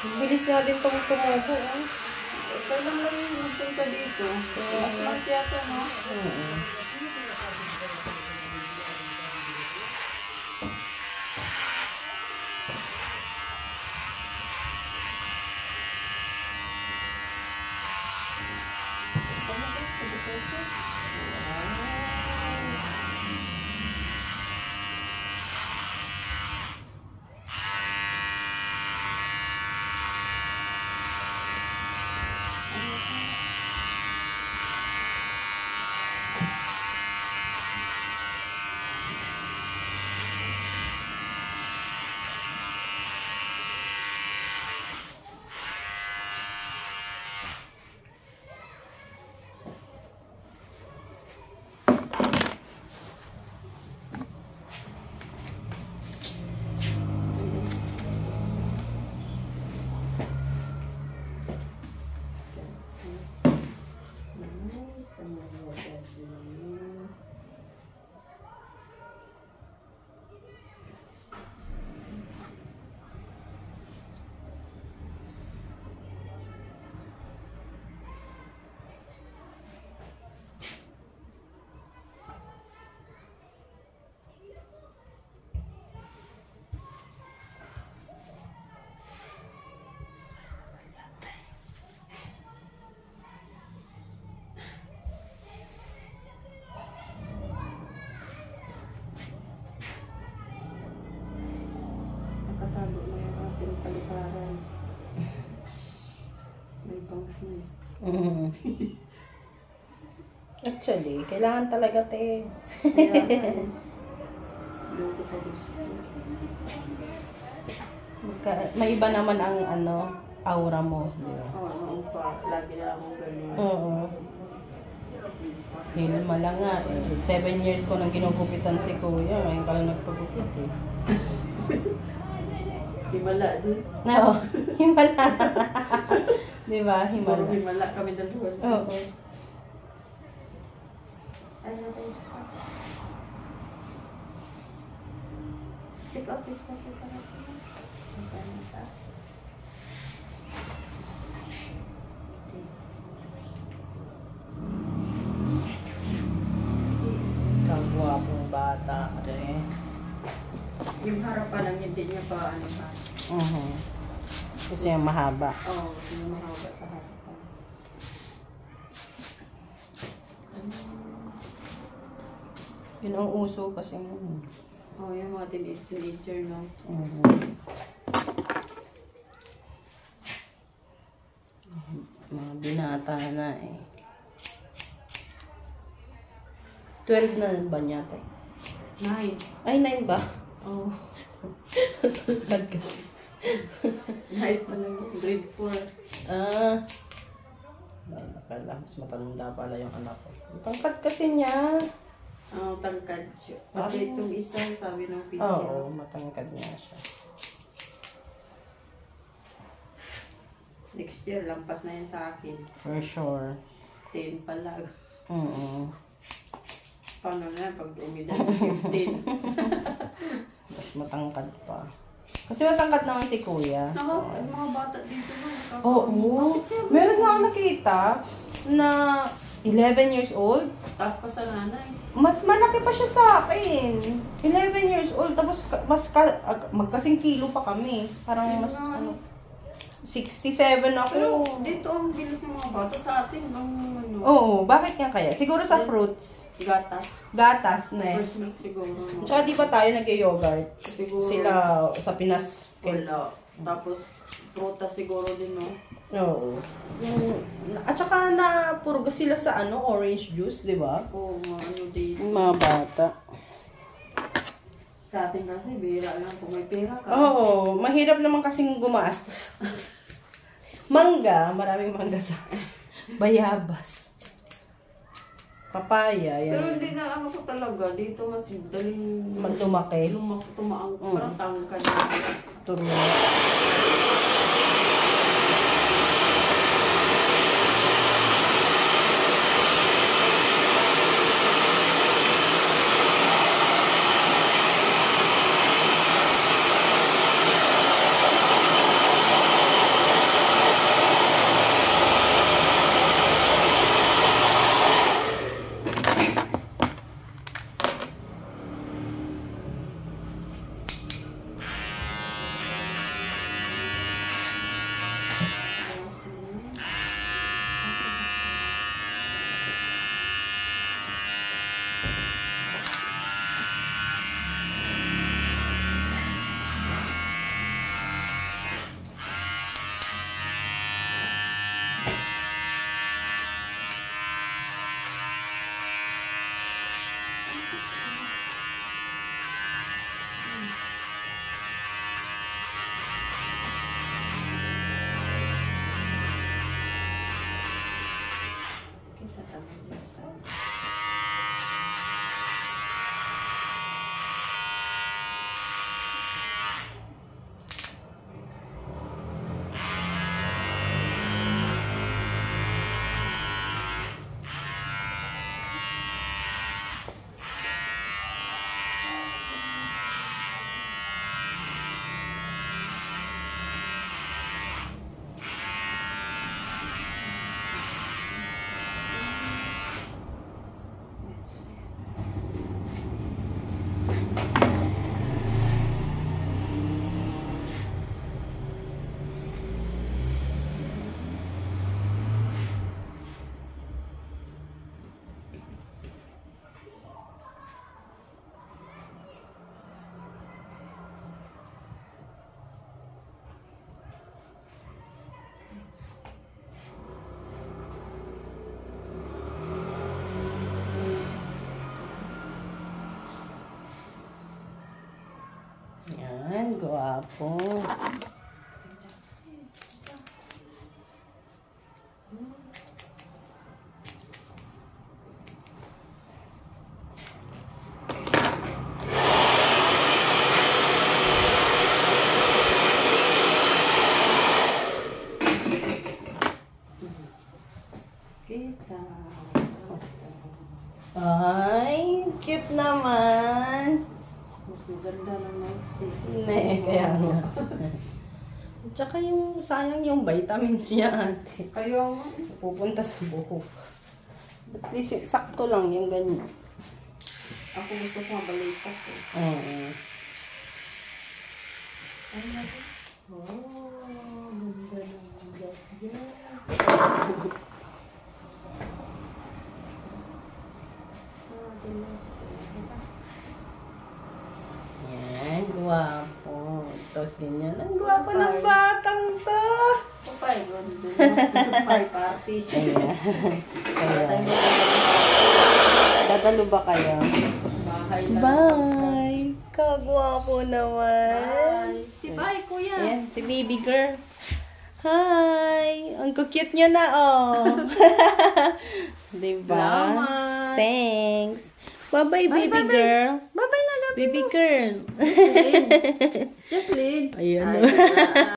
Bilis nga din itong tumubo. Kailan lang yung magpunta dito? Last month yata, no? Nakatago na yung ating palikaran. May bangs na eh. Actually, kailangan talaga, te. Loko pa gusto. May iba naman ang aura mo. Oo, noon pa. Lagi na akong ganyan. Oo. Hilma lang nga eh. 7 years ko nang ginugupitan si kuya. Ngayon ka lang nagpagupit eh. Himala din. Oo. Himala. Diba? Himala. Puro himala kami dalawa. Oo. Ay, natin sa take out this stuff. Kagwapong bata. Yung harapan lang hindi niya pa ano pa. Gusto yung mahaba. Oo, yung mahaba sa harapan. Yun ang uso kasi Oo, yung mga teenager, no? Mga binata na eh. 12 na ba niya to? 9. Ay, 9 ba? Oo. Tulad kasi. 9 pa lang yun. Grade 4. Ay, nakala. Mas matanda pala yung anak ko. Tangkat kasi niya. Oo, tangkad siya. Pati itong isa, sabi ng video. Oo, matangkad niya siya. Next year, lampas na yan sa akin. For sure. 10 pa lang. Paano na pag umida ng 15? Mas matangkad pa. Kasi matangkad naman si kuya. Ako, mga bata dito na. Oo. Meron nga ako nakita na 11 years old. Taas pa sa nanay. Mas malaki pa siya sa akin. 11 years old. Tapos magkasing kilo pa kami. Parang mas 67 ako. Pero dito ang bilis ng mga bata sa atin. Ano? Oo. Bakit nga kaya? Siguro sa fruits. Gatas. Gatas na eh. First milk siguro. No? Tsaka di ba tayo nag-yogurt? Siguro. Sila sa Pinas. Wala. Tapos, prutas siguro din, no? Oo. At saka napurga sila sa orange juice, di ba? Oo, ano dito. Mga bata. Sa atin kasi, bihira lang kung may pera ka. Oo. Mahirap naman kasing gumastos. Mangga. Maraming mangga sa bayabas. Papaya. Yan. Pero hindi na ano ko talaga. Dito mas daling lumaki. Tumaang. Parang tangkad. Turo. Yan, guwapo. Kita. Ay, cute naman. Mas maganda ng maiksi. Ne, kaya nga. Tsaka yung, sayang yung vitamins niya, ate. Kayo nga. Pupunta sa buhok. At least yung, sakto lang yung ganyan. Ako gusto ko mabalikat eh. Oo. Ano na ito? Oh, ganda ng yes. Yan, guwapo. Tapos ganyan. Ang guwapo ng batang to. Papay, ganda. Papay, pati. Ayan. Patay Ayan. mo. Dadalo ba kayo? Bahay lang. Bye! Kagwapo naman. Bye. Si Pai, kuya. Ayan, si baby girl. Hi! Ang cute niya na, oh. Diba? Salamat. Thanks. Bye-bye, Bye, baby bye, bye. girl. Bye-bye na, love Baby girl. Just lead. Ayan. Ay,